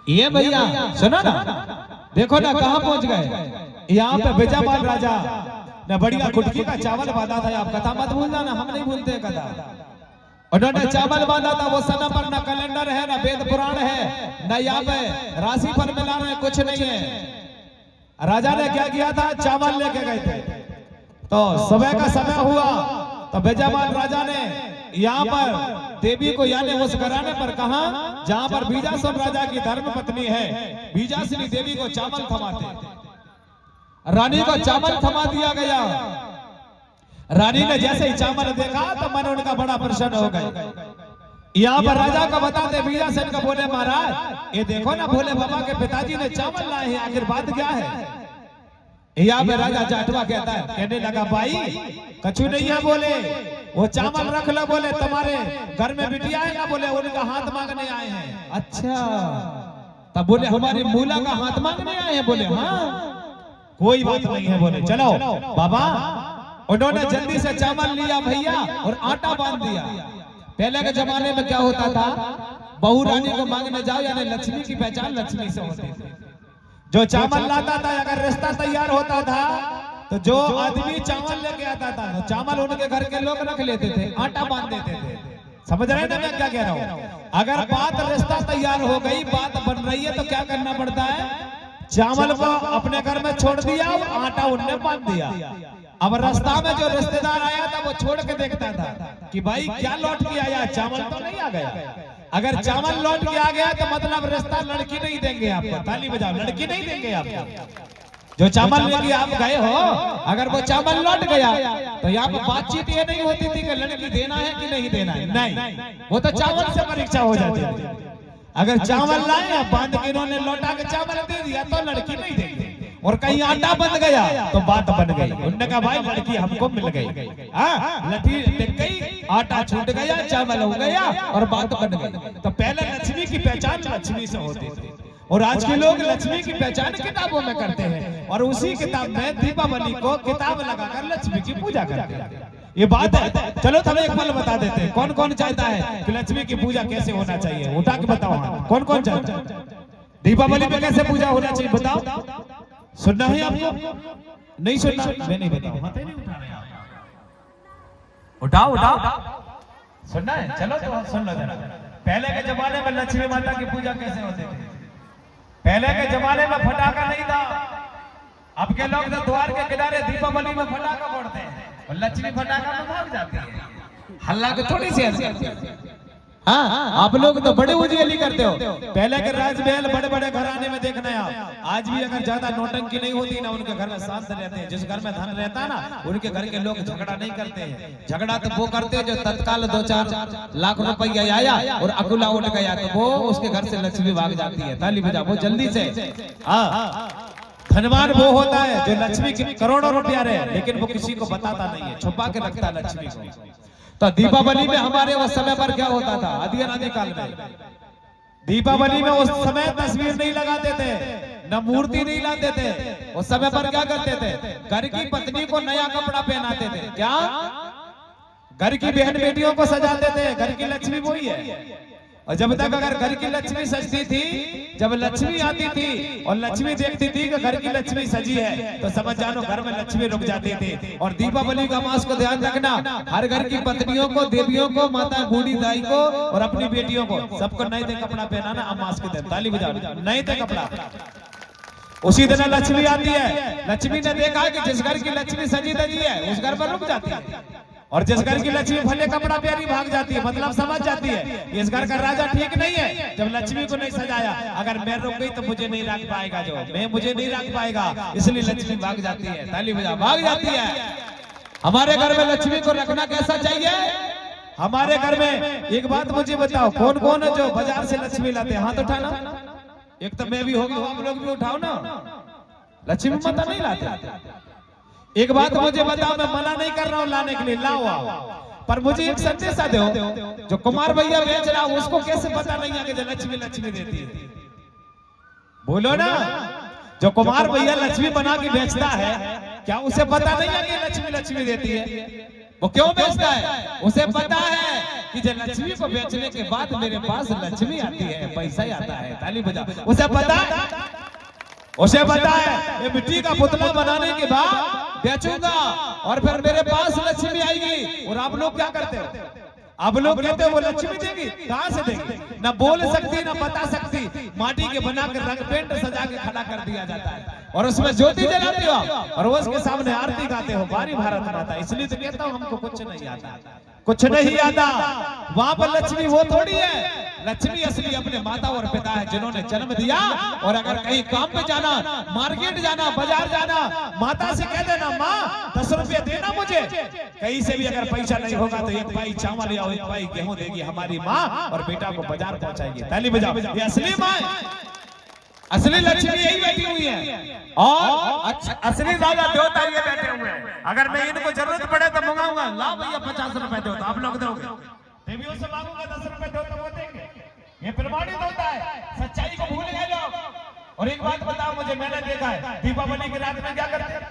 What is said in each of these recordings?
ये भैया सुनो ना, देखो ना कहाँ पहुंच गए। यहाँ पे बेजाबाद राजा ने बढ़िया कुटकी का चावल बांधा था। आप कथा मत भूलना ना, हम नहीं भूलते कथा। उन्होंने चावल बांधा था, वो समय पर ना कैलेंडर है, ना वेद पुराण है, ना यहाँ पे राशि फल मिलाना है, कुछ नहीं है। राजा ने क्या किया था, चावल लेके गए थे। तो सुबह का समय हुआ तो बेजाबाद राजा ने यहाँ पर देवी को यानी उस घराने पर कहा जहाँ पर बीजासुर राजा की धर्म पत्नी है, बीजासुरी देवी को चावल थमाते। रानी को चावल थमा दिया गया। रानी ने जैसे ही चावल देखा तो मन उनका बड़ा प्रसन्न हो गए। यहाँ पर राजा को बताते बीजासुर को, बोले महाराज ये देखो ना, भोले बाबा के पिताजी ने चावल लाए हैं, आखिर बात क्या है। यहाँ पे राजा जाटवा कहता है, कहने लगा भाई कछु नहीं है, बोले वो चावल रख लो, बोले तुम्हारे घर में बिटिया है ना, बोले उनका हाथ मांगने आए हैं। अच्छा, तब बोले हमारी मूला का हाथ मांगने आए हैं, बोले हाँ कोई बात नहीं है, बोले चलो बाबा। उन्होंने जल्दी से चावल लिया भैया और आटा बांध दिया। पहले के जमाने में क्या होता था, बहू रानी को मांगने जाओ यानी लक्ष्मी की पहचान लक्ष्मी से होती थी। जो चावल लाता था, अगर रिश्ता तैयार होता था तो जो आदमी चावल लेके आता था तो चावल उनके घर के लोग रख लेते थे, आटा बांध देते थे। समझ रहे ना मैं क्या कह रहा हूँ। अगर बात रिश्ता तैयार हो गई, बात बन रही है तो क्या करना पड़ता है, चावल को अपने घर में छोड़ दिया और आटा उनने बांध दिया। अब रास्ता में जो रिश्तेदार आया था वो छोड़ के देखता था कि भाई क्या लौट के आया, चावल तो नहीं आ गया। अगर चावल लौट के आ गया तो मतलब रिश्ता लड़की नहीं देंगे आपको, ताली बजाओ, लड़की नहीं देंगे आपको। जो चावल लेके आप गए हो, अगर वो चावल लौट गया तो यहाँ पर बातचीत ये नहीं होती थी कि लड़की देना है कि नहीं देना है, नहीं, वो तो चावल से परीक्षा हो जाती है। अगर चावल लाए बांध के इन्होंने लौटा के चावल दे दिया तो लड़की नहीं देंगे। और कहीं आटा बन गया तो बात बन गई, उन्होंने कहा भाई लड़की हमको मिल गई। लड़की दिख गई, आटा छूट गया, चावल हो गया और बात बन गई। तो पहले लक्ष्मी की पहचान लक्ष्मी से होती थी और आज के लोग लक्ष्मी की पहचान किताबों में करते हैं और उसी किताब में दीपावली को किताब लगाकर लक्ष्मी की पूजा करते हैं। ये बात है। चलो तुम्हें एक पल बता देते हैं, कौन कौन चाहता है कि लक्ष्मी की पूजा कैसे होना चाहिए, उठा के बताओ कौन कौन चाहता है। दीपावली में कैसे पूजा होना चाहिए बताओ। सुनना है आपको, नहीं सुनना, मैं नहीं बताऊं, हाथ नहीं उठा रहे आप। उठाओ उठाओ, सुनना है, चलो तो सुन लो जरा। पहले के जमाने में लक्ष्मी माता की पूजा कैसे होती थी। पहले के जमाने में फटाका नहीं था। अब के लोग तो द्वार के किनारे दीपावली में फटाका फोड़ते हैं और लक्ष्मी फटाका में भाग जाती है। हल्ला के थोड़ी सी हाँ, आप लोग तो बड़े उजियाली करते हो। पहले के राजमहल बड़े बड़े घराने में देखना है, आज भी अगर ज्यादा नौटंकी नहीं होती ना, उनके घर में शांत रहते हैं। जिस घर में धन रहता है ना, उनके घर के लोग झगड़ा नहीं करते हैं। झगड़ा तो वो करते हैं जो तत्काल 2-4 लाख रुपया आया और अकुला उठ गया तो वो उसके घर से लक्ष्मी भाग जाती है। ताली बजा, वो जल्दी से। हाँ, धनवान वो होता है जो लक्ष्मी के करोड़ों रुपया रहे लेकिन वो किसी को बताता नहीं है, छुपा के रखता है लक्ष्मी को। तो दीपावली में हमारे उस समय पर क्या होता था, आदि काल में दीपावली में उस समय तस्वीर नहीं लगाते थे, न मूर्ति नहीं लाते थे। उस समय पर क्या करते थे, घर की पत्नी को नया कपड़ा पहनाते थे। क्या, घर की बहन बेटियों को सजाते थे। घर की लक्ष्मी वही है। और जब तक अगर घर की लक्ष्मी सजती थी, जब लक्ष्मी आती थी और लक्ष्मी देखती थी कि घर की लक्ष्मी सजी है तो समझ जानो घर में लक्ष्मी रुक जाती थी। और दीपावली का मास को ध्यान रखना, हर घर की पत्नियों को, देवियों को, माता बूढ़ी दाई को और अपनी बेटियों को सबको नए थे कपड़ा पहनाना अमास के दिन। ताली बजाओ, नए थे कपड़ा। उसी दिन लक्ष्मी आती है। लक्ष्मी ने देखा कि जिस घर की लक्ष्मी सजी धजी है उस घर पर रुक जाती है और जिस घर की लक्ष्मी भले कपड़ा प्यारी भाग जाती है, मतलब समझ जाती है इस घर का राजा ठीक नहीं है। जब लक्ष्मी को नहीं सजाया, अगर मैं रुक गई तो मुझे नहीं रख पाएगा, जो मैं मुझे नहीं रख पाएगा, इसलिए लक्ष्मी भाग जाती है। ताली बजा, भाग जाती है। हमारे घर में लक्ष्मी को रखना कैसा चाहिए। हमारे घर में एक बात मुझे बताओ, कौन कौन है जो बाजार से लक्ष्मी लाते हैं, हाथ उठाना। एक तो मैं भी होगी, आप लोग भी उठाओ ना। लक्ष्मी माता नहीं लाते। एक बात मुझे बताओ, मैं मना नहीं कर रहा हूँ लाने के लिए, लाओ, पर मुझे एक संदेशा दो, जो कुमार भैया बेच रहा हूँ उसको कैसे पता नहीं है कि लक्ष्मी लक्ष्मी देती है। बोलो ना, जो कुमार जो कुमार भैया भैया लक्ष्मी लक्ष्मी बना के बना के बेचता बेचता है है, क्या उसे पता नहीं है कि लक्ष्मी लक्ष्मी देती है। वो क्यों बेचता है? उसे पता है कि जब लक्ष्मी को बेचने के बाद मेरे पास लक्ष्मी आती है, पैसा ही आता है। ताली बजा। उसे पता है ये मिट्टी का पुतला बनाने के बाद बेचूंगा और फिर मेरे पास लक्ष्मी आएगी। और आप लोग क्या करते हो? आप लोग कहते हो वो लक्ष्मी देगी, कहां से देगी? ना बोल सकती ना बता सकती, माटी के बनाकर रंग पेंट सजा के खड़ा कर दिया जाता है और उसमें ज्योति जलाते हो और उसके सामने आरती गाते हो, बारी भारत माता। इसलिए तो कहता हूं हमको कुछ नहीं आता, कुछ नहीं आता। वहां पर लक्ष्मी वो थोड़ी है। लक्ष्मी असली अपने माता और पिता है जिन्होंने जन्म दिया। और अगर कहीं काम पे जाना, मार्केट जाना, बाजार जाना, माता से कह देना माँ 10 रुपये देना मुझे। कहीं से भी अगर पैसा नहीं होगा तो 1 पाई चावल या 1 पाई गेहूं देगी हमारी माँ और बेटा को बाजार पहुंचाएगी। ताली बजाओ। ये असली माँ है, असली लक्ष्मी यही बैठी हुई है और असली राजा देवता ये बैठे हुए हैं। अगर मैं इनको जरूरत पड़े तो मंगाऊंगा, ला भैया 50 रुपए दो, तो आप लोग दोगे? देवियों से मांगूंगा 10 रुपए दो तो वो देंगे। ये प्रमाणित होता है, सच्चाई को भूल गए लोग। और एक बात बताओ मुझे, मैंने देखा है दीपावली की रात में क्या करते हैं?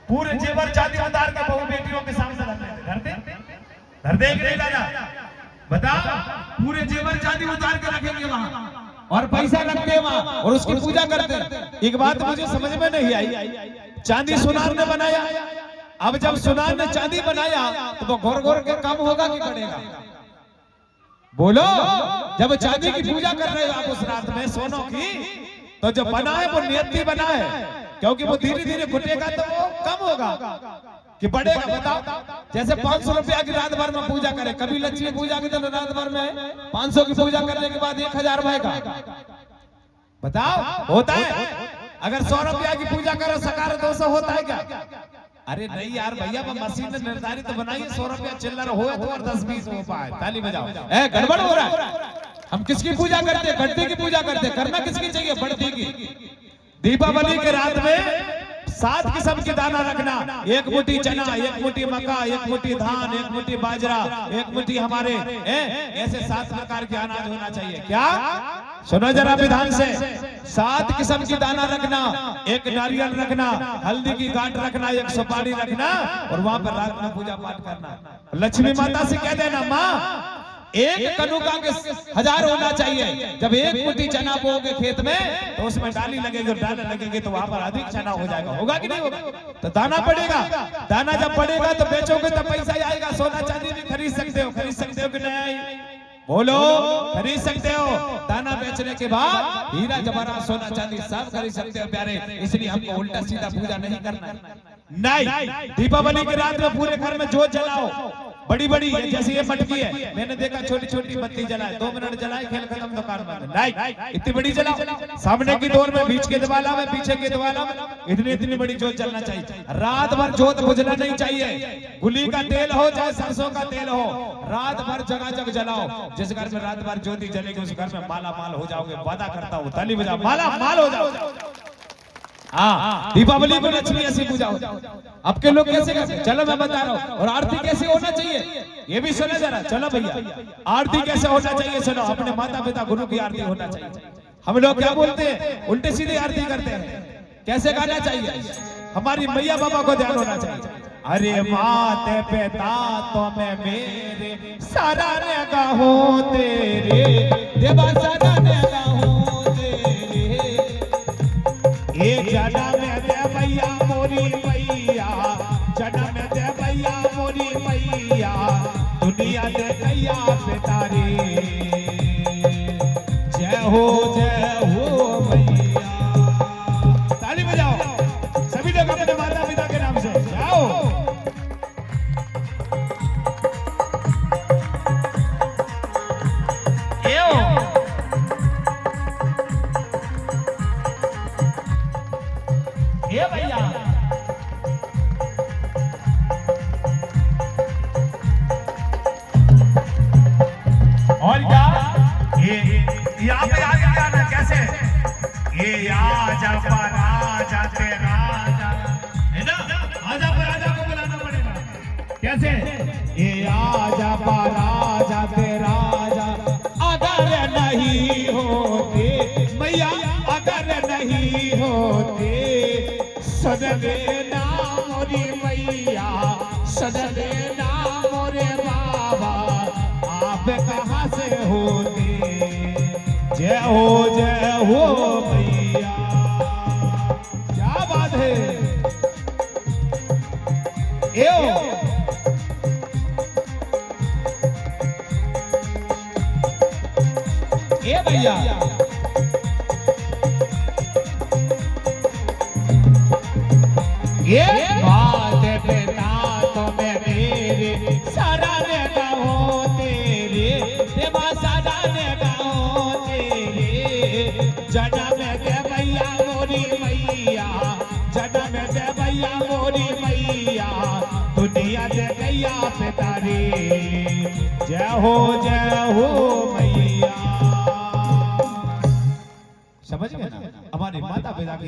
पूरे जेवर चांदी उतार के बहू बेटियों के सामने रखते हैं। घर देख नहीं दादा, बताओ। पूरे जेवर चांदी उतार के रखेंगे वहां और पैसा रखते हैं वहां और उसकी पूजा करते हैं। एक बात मुझे समझ में नहीं आई, चांदी सुनार ने बनाया। अब जब सुनार ने चांदी बनाया तो वो घोर घोर के कम होगा कि बढ़ेगा? बोलो। जब चांदी की पूजा कर रहे हो आप उस रात में सोनों की, तो जो बना है वो नियति बना है, क्योंकि वो धीरे धीरे घुटेगा तो वो कम होगा कि बढ़ेगा। बताओ, जैसे 500 रुपया की रात भर में पूजा करे, कभी लक्ष्मी पूजा की तो रात भर में 500 की पूजा करने के बाद 1000 भाएगा। बताओ, होता है? अगर 100 रुपया की पूजा करो सकार 200 होता है क्या? अरे नहीं यार भैया, मशीन ने निर्धारित बनाई है 100 रुपया चिल्लर हो तो और 10-20 हो पाए। ताली बजाओ। गड़बड़ हो रहा है। हम किसकी पूजा करते हैं? गणपति की पूजा करते हैं। करना किसकी चाहिए? बढ़ती की। दीपावली के रात में 7 किस्म की दाना रखना, 1 मुट्ठी चना, 1 मुट्ठी मक्का, 1 मुट्ठी धान, 1 मुट्ठी बाजरा, 1 मुट्ठी हमारे ऐसे 7 प्रकार के अनाज होना चाहिए। क्या? सुनो जरा विधान से। 7 किस्म की दाना रखना, 1 नारियल रखना, हल्दी की गांठ रखना, 1 सुपारी रखना और वहां पर रात में पूजा पाठ करना। लक्ष्मी माता से कह देना माँ 1 कनुका के 1000 होना चाहिए। जब 1 मुट्ठी चना बोओगे खेत में तो उसमें डाली लगेगी और डाले लगेंगे तो वहां पर अधिक चना हो जाएगा। होगा कि नहीं होगा? तो दाना पड़ेगा। दाना जब पड़ेगा तो बेचोगे तो पैसा ही आएगा। सोना चांदी भी खरीद सकते हो। खरीद सकते हो कि नहीं? बोलो, खरीद सकते हो। दाना बेचने के बाद हीरा जवाहरात सोना चांदी सब खरीद सकते हो प्यारे। इसलिए हमको उल्टा सीधा पूजा नहीं करना। नहीं, दीपावली की रात में पूरे घर में जोत जलाओ, बड़ी बड़ी, जैसे ये मटकी है, मैंने देखा छोटी छोटी बत्ती जलाए, 2 मिनट जलाए, खेल खत्म, दुकान बंद। नहीं, इतनी बड़ी जलाओ। सामने की दौर में, बीच के दीवाला में, पीछे के दीवाला में इतनी बड़ी जोत जलना चाहिए। रात भर जोत बुझना नहीं चाहिए। गुली का तेल हो चाहे सरसों का तेल हो, रात भर जगह जलाओ। जिस घर में रात भर ज्योति जलेगी उस घर में माला माल हो जाओगे। वादा करता हूँ। ताली बजाओ। माला माल हो जाओ। हाँ, दीपावली को लक्ष्मी ऐसी पूजा हो। आपके लोग कैसे करते? चलो मैं बता रहा हूँ। और आरती कैसे होना चाहिए ये भी सुनो जरा। चलो भैया, आरती कैसे होना चाहिए सुनो। अपने माता पिता गुरु की आरती होना चाहिए। हम लोग क्या बोलते हैं? उल्टे सीधे आरती करते हैं। कैसे गाना चाहिए? हमारी मैया बाबा को ध्यान होना चाहिए। अरे माते पिता तो मैं मेरे सारा गाहो तेरे, देवा सारा गाहो तेरे, ये जन्म दे भैया मोरी मैया, जन्म दे भैया मोरी मैया, दुनिया दे कैया पितारी, जय हो मैया। ताली बजाओ सभी लोग अपने माता पिता के नाम से। जाओ। ये भैया और क्या ये यहाँ पे आगे जाना कैसे? ये आजा पर आजा तेरा आजा है ना, आजा पर आजा को बुलाना पड़ेगा। कैसे? ये आजा पर आजा तेरा आजा, अगर नहीं होते मैया, अगर नहीं होते सदन नाम मोरी मैया, सदन नाम जय हो मैया। क्या बात है। ए भैया ये बात पिता तुम्हें मेरे शरण गाओ तेरे देवा शरण गाओ तेरे जन्म दे भैया मोरी मैया जन्म दे भैया मोरी मैया दुनिया दे गैया पिता रे जय हो मैया। समझ गए ना हमारे माता पिता की